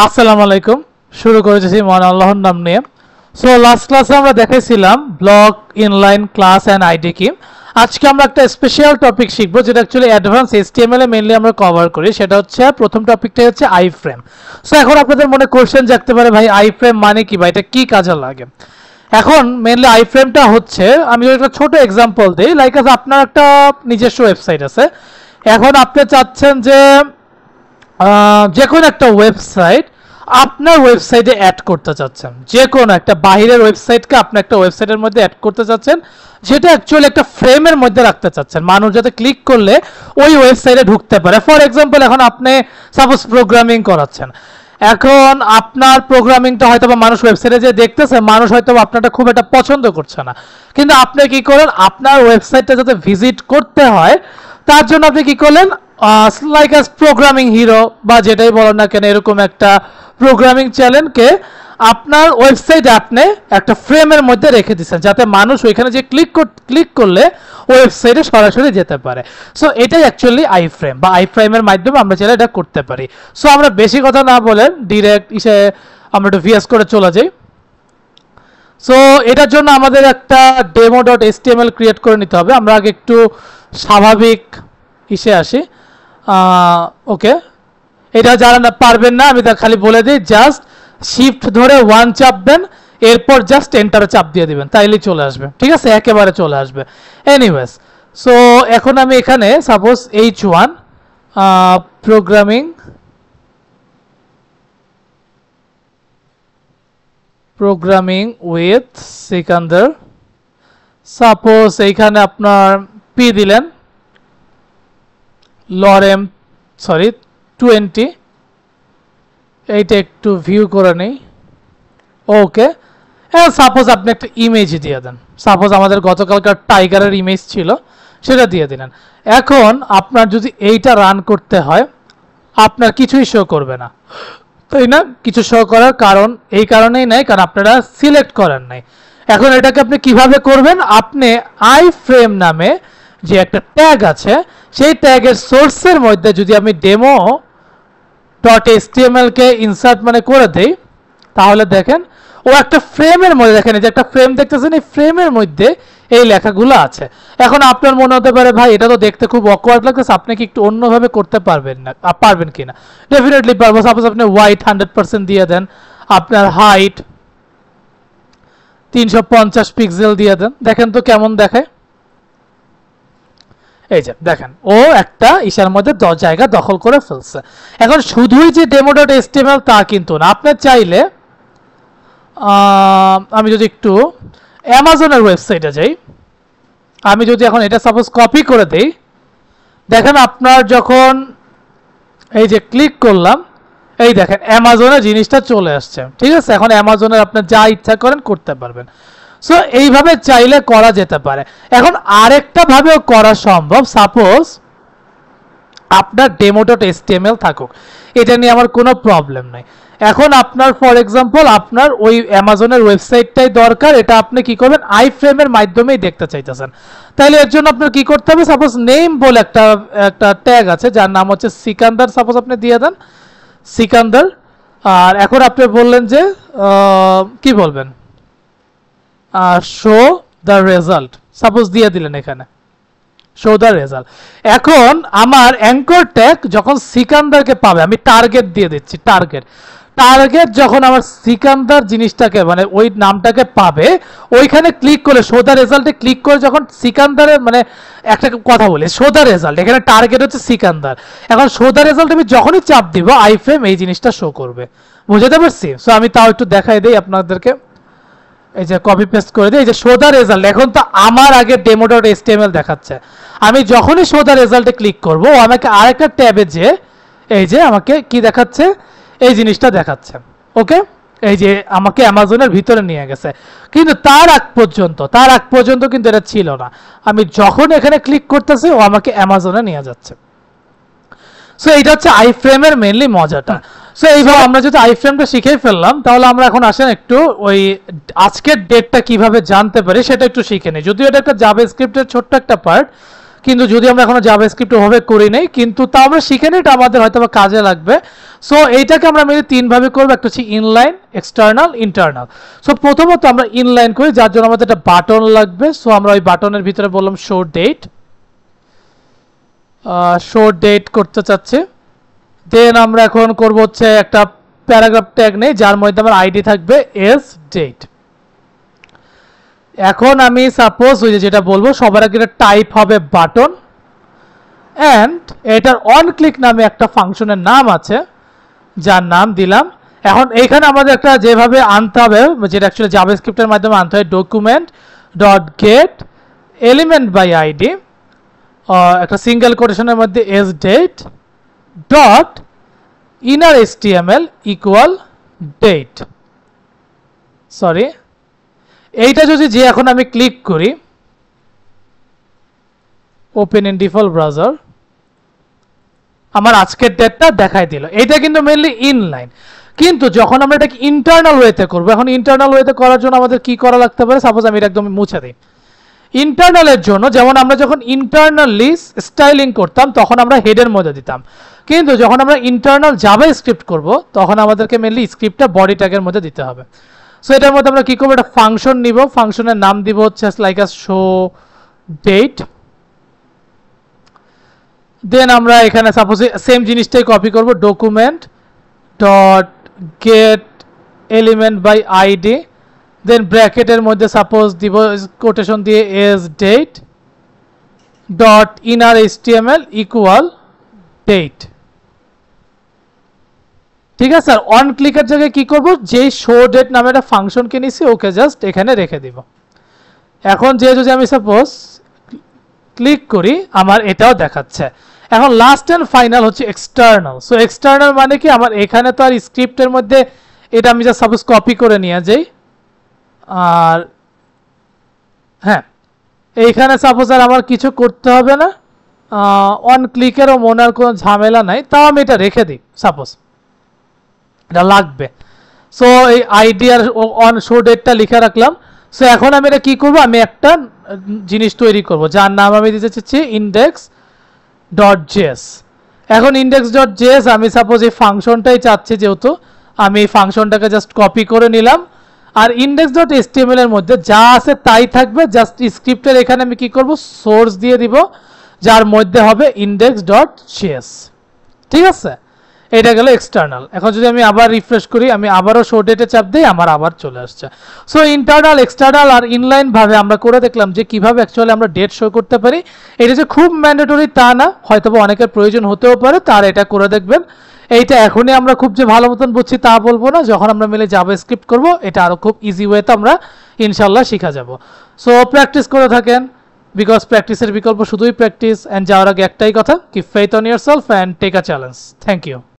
আসসালামু আলাইকুম। শুরু করেছি মহান আল্লাহর নাম নিয়ে। সো লাস্ট ক্লাসে আমরা দেখাইছিলাম block, inline, class and ID কি। আজকে আমরা একটা স্পেশাল টপিক শিখবো যেটা অ্যাকচুয়ালি অ্যাডভান্স এইচটিএমএল এ মেইনলি আমরা কভার করি। সেটা হচ্ছে প্রথম টপিকটা হচ্ছে আই ফ্রেম। সো এখন আপনাদের মনে কোশ্চেন জাগতে পারে, ভাই আই ফ্রেম মানে কি, বা এটা কি কাজে লাগে? এখন মেইনলি আই ফ্রেমটা হচ্ছে, আমি যদি একটা ছোট এক্সাম্পল দিই, লাইক আপনার একটা নিজস্ব ওয়েবসাইট আছে। এখন আপনি চাচ্ছেন যে কোনো একটা ওয়েবসাইট আপনার ওয়েবসাইটে অ্যাড করতে চাচ্ছেন, যে কোনো একটা বাহিরের ওয়েবসাইটকে আপনি একটা ওয়েবসাইটের মধ্যে অ্যাড করতে চাচ্ছেন, যেটা অ্যাকচুয়ালি একটা ফ্রেমের মধ্যে রাখতে চাচ্ছেন, মানুষ যাতে ক্লিক করলে ওই ওয়েবসাইটে ঢুকতে পারে। ফর এক্সাম্পল, এখন আপনি সাপোজ প্রোগ্রামিং করাচ্ছেন। এখন আপনার প্রোগ্রামিংটা হয়তো বা মানুষ ওয়েবসাইটে যে দেখতেছে, মানুষ হয়তো আপনারটা খুব একটা পছন্দ করছে না, কিন্তু আপনি কি করেন, আপনার ওয়েবসাইটটা যাতে ভিজিট করতে হয় তার জন্য আপনি কি করলেন, লাইক অ্যাজ প্রোগ্রামিং হিরো বা যেটাই বলেন না কেন, এরকম একটা প্রোগ্রামিং চ্যানেলকে আপনার ওয়েবসাইটে আপনি একটা ফ্রেমের মধ্যে রেখে দিচ্ছেন, যাতে মানুষ ওইখানে যে ক্লিক করলে ওয়েবসাইটে সরাসরি যেতে পারে। সো এটাই অ্যাকচুয়ালি আই ফ্রেম, বা আই ফ্রেমের মাধ্যমে আমরা চাইলে এটা করতে পারি। সো আমরা বেশি কথা না বলে ডিরেক্ট আমরা একটু ভিএস করে চলে যাই। সো এটার জন্য আমাদের একটা demo.html ক্রিয়েট করে নিতে হবে। আমরা আগে একটু স্বাভাবিক আসি। ওকে, এটা যারা না পারবেন না, আমি তা খালি বলে দিই, জাস্ট শিফট ধরে 1 চাপবেন, এরপর জাস্ট এন্টারে চাপ দিয়ে দিবেন, তাইলেই চলে আসবে। ঠিক আছে, একেবারে চলে আসবে। এনিওয়েজ, সো এখন আমি এখানে suppose H1 programming with Sikandar, suppose এইখানে আপনার পি দিলেন, লরেম 20, এইটা একটু ভিউ করে নেই। ওকে, সাপোজ আপনি একটা ইমেজ দিয়ে দেন, সাপোজ আমাদের গতকালকার টাইগারের ইমেজ ছিল, সেটা দিয়ে দিলেন। এখন আপনার যদি এইটা রান করতে হয়, আপনার কিছুই শো করবে না, তাই না? কিছু শো করার কারণ এই কারণেই নাই, কারণ আপনারা সিলেক্ট করেন নাই। এখন এটাকে আপনি কিভাবে করবেন, আপনি আই ফ্রেম নামে যে একটা ট্যাগ আছে, সেই ট্যাগের সোর্সের মধ্যে যদি আমি demo.html কে ইনসার্ট মানে করে দেই, তাহলে দেখেন ও একটা ফ্রেমের মধ্যে, দেখেন এই যে একটা ফ্রেম দেখতেছেন, এই ফ্রেমের মধ্যে এই লেখাগুলো আছে। এখন আপনার মনে হতে পারে, ভাই এটা তো দেখতে খুব অকওয়ার্ড লাগতেছে, আপনি কি একটু অন্যভাবে করতে পারবেন না, পারবেন কিনা? ডেফিনেটলি পারবো। সাপোজ আপনি হোয়াইট 100% দিয়ে দেন, আপনার হাইট 350 পিক্সেল দিয়ে দেন, দেখেন তো কেমন দেখায়। এই যে দেখেন, ও একটা ইশার মধ্যে জায়গা দখল করে ফেলছে। এখন শুধুই যে demo.html তা কিন্তু না, আপনি চাইলে আমি যদি একটু অ্যামাজনের ওয়েবসাইটে যাই, আমি যদি এখন এটা সাপোজ কপি করে দেই, দেখেন আপনার যখন এই যে ক্লিক করলাম, এই দেখেন অ্যামাজনের জিনিসটা চলে আসছে। ঠিক আছে, এখন অ্যামাজনের আপনি যা ইচ্ছা করেন করতে পারবেন। সো এইভাবে চাইলে করা যেতে পারে। এখন আরেকটা ভাবেও করা সম্ভব, সাপোজ আপনার demo.html থাকুক, এটা নিয়ে আমার কোনো প্রবলেম নাই। এখন আপনার ফর এক্সাম্পল আপনার ওই অ্যামাজনের ওয়েবসাইটটাই দরকার, এটা আপনি কি করবেন, আই ফ্রেমের মাধ্যমেই দেখতে চাইতেছেন। তাহলে এর জন্য আপনার কি করতে হবে, সাপোজ নেম বলে একটা ট্যাগ আছে যার নাম হচ্ছে সিকান্দার, সাপোজ আপনি দিয়ে দেন সিকান্দার। আর এখন আপনি বললেন যে কি বলবেন, শো দ্য রেজাল্ট, সাপোজ দিয়ে দিলেন এখানে শো দ্য রেজাল্ট। এখন আমার অ্যাঙ্কর ট্যাগ যখন সিকান্দারকে পাবে, আমি টার্গেট দিয়ে দিচ্ছি, টার্গেট যখন আমার সিকান্দার জিনিসটাকে মানে ওই নামটাকে পাবে, ওইখানে ক্লিক করে শো দ্য রেজাল্টে ক্লিক করে যখন সিকান্দারের মানে একটা কথা বলি, শো দ্য রেজাল্ট, এখানে টার্গেট হচ্ছে সিকান্দার। এখন শো দ্য রেজাল্ট আমি যখনই চাপ দিব, আই ফ্রেম এই জিনিসটা শো করবে। বুঝতে পারছি? সো আমি তাও একটু দেখাই দিই আপনাদেরকে, এই যে কপি পেস্ট করে দিই, এই যে শো দ্য রেজাল্ট। এখন তো আমার আগে demo.html দেখাচ্ছে, আমি যখনই শো দ্য রেজাল্টে ক্লিক করব, ও আমাকে আরেকটা ট্যাবে যে এই যে আমাকে কি দেখাচ্ছে, এই জিনিসটা দেখাচ্ছে। ওকে, এই যে আমাকে অ্যামাজনের ভিতরে নিয়ে গেছে, কিন্তু তার আগ পর্যন্ত কিন্তু এটা ছিল না। আমি যখন এখানে ক্লিক করতেছি, ও আমাকে অ্যামাজনে নিয়ে যাচ্ছে। সো এইটা হচ্ছে আই ফ্রেমের মেইনলি মজাটা। সো এইভাবে আমরা যদি আই ফ্রেমটা শিখেই ফেললাম, তাহলে আমরা এখন আসেন একটু ওই আজকের ডেটটা কিভাবে জানতে পারি সেটা একটু শিখে নিই। যদিও এটা একটা জাভাস্ক্রিপ্টের ছোট্ট একটা পার্ট, কিন্তু যদি আমরা এখনো জাভাস্ক্রিপ্ট ওভাবে করি নাই, কিন্তু তা আমরা শিখে নিই, এটা আমাদের হয়তো কাজে লাগবে। সো এইটাকে আমরা মেনলি 3 ভাবে করব, একটা হচ্ছে ইনলাইন, এক্সটার্নাল, ইন্টারনাল। সো প্রথমত আমরা ইনলাইন করি, যার জন্য আমাদের একটা বাটন লাগবে। সো আমরা ওই বাটনের ভিতরে বললাম শো ডেট করতে চাচ্ছি। দেন আমরা এখন করব হচ্ছে একটা প্যারাগ্রাফ ট্যাগ নেই, যার মধ্যে আমার আইডি থাকবে এস ডেট। এখন আমি সাপোজ ওই যেটা বলবো, সবার আগে টাইপ হবে বাটন, অ্যান্ড এটার অন ক্লিক নামে একটা ফাংশনের নাম আছে, যার নাম দিলাম। এখন এইখানে আমাদের একটা যেভাবে আনতে হবে, যেটা অ্যাকচুয়ালি জাভাস্ক্রিপ্টের মাধ্যমে আনতে হয়, document dot get element by ID, একটা সিঙ্গেল কোটেশনের মধ্যে S date dot inner HTML equal date. Sorry, এইটা যদি যে এখন আমি ক্লিক করি, ওপেন ইন ডিফল্ট ব্রাউজার, আমার আজকের ডেটটা দেখাই দিল। এটা কিন্তু মেইনলি ইনলাইন। কিন্তু যখন আমরা এটাকে ইন্টারনাল ওয়েতে করবো, এখন ইন্টারনাল ওয়েতে করার জন্য আমাদের কি করা লাগতে পারে, সাপোজ আমি এটা একদম মুছে দিই। ইন্টারনালের জন্য যেমন আমরা যখন ইন্টারনালি স্টাইলিং করতাম তখন আমরা হেডের মধ্যে দিতাম, কিন্তু যখন আমরা ইন্টারনাল জাভাস্ক্রিপ্ট করব তখন আমাদেরকে মেইনলি স্ক্রিপ্টটা বডি ট্যাগের মধ্যে দিতে হবে। সো এটার মধ্যে আমরা কি করবো, একটা ফাংশন নিব, ফাংশনের নাম দিব হচ্ছে like a show date. Then আমরা এখানে সাপোজ সেম জিনিসটাই কপি করব, document dot get element by id, then ব্র্যাকেটের মধ্যে সাপোজ দিব কোটেশন দিয়ে s date dot inner HTML equal date. ঠিক আছে, আর অন ক্লিকের জায়গায় কি করব, যে শো ডেট নামে একটা ফাংশনকে নিছি ওকে জাস্ট এখানে রেখে দিব। এখন যে যদি আমি সাপোজ ক্লিক করি, আমার এটাও দেখাচ্ছে। এখন লাস্ট এন্ড ফাইনাল হচ্ছে এক্সটার্নাল। সো এক্সটার্নাল মানে কি, আমার এখানে তো আর স্ক্রিপ্টের মধ্যে এটা আমি জাস্ট সাপোজ কপি করে নিয়ে যাই, আর হ্যাঁ এইখানে সাপোজ আর আমার কিছু করতে হবে না, অন ক্লিকেরও মনে আর কোনো ঝামেলা নাই, তাও আমি এটা রেখে দিই, সাপোজ এটা লাগবে। সো এই আইডি আর অন শো ডেটটা লিখে রাখলাম। সো এখন আমি এটা কি করব, আমি একটা জিনিস তৈরি করব যার নাম আমি দিতে চাচ্ছি ইন্ডেক্স ডট জেএস। এখন ইন্ডেক্স ডট জেএস আমি সাপোজ এই ফাংশনটাই চাচ্ছি, যেহেতু আমি এই ফাংশনটাকে জাস্ট কপি করে নিলাম, আর ইন্ডেক্স ডট HTML এর মধ্যে যা আছে তাই থাকবে, জাস্ট স্ক্রিপ্টের এখানে আমি কি করব, সোর্স দিয়ে দিব, যার মধ্যে হবে ইন্ডেক্স ডট জেএস। ঠিক আছে, এটা গেল এক্সটার্নাল। এখন যদি আমি আবার রিফ্রেশ করি, আমি আবারও শো ডেটে চাপ দিই, আমার আবার চলে আসছে। সো ইন্টারনাল, এক্সটার্নাল আর ইনলাইন ভাবে আমরা করে দেখলাম যে কিভাবে অ্যাকচুয়ালি আমরা ডেট শো করতে পারি। এটা যে খুব ম্যান্ডেটরি তা না, হয়তো অনেকের প্রয়োজন হতেও পারে, তার এটা করে দেখবেন। এইটা এখনই আমরা খুব যে ভালো মতন বুঝছি তা বলবো না, যখন আমরা মিলে জাভাস্ক্রিপ্ট করব এটা আরো খুব ইজি ওয়েতে আমরা ইনশাল্লাহ শিখা যাব। সো প্র্যাকটিস করে থাকেন, বিকজ প্র্যাকটিসের বিকল্প শুধুই প্র্যাকটিস। অ্যান্ড যাওয়ার আগে একটাই কথা, keep faith on yourself and take a challenge. Thank you.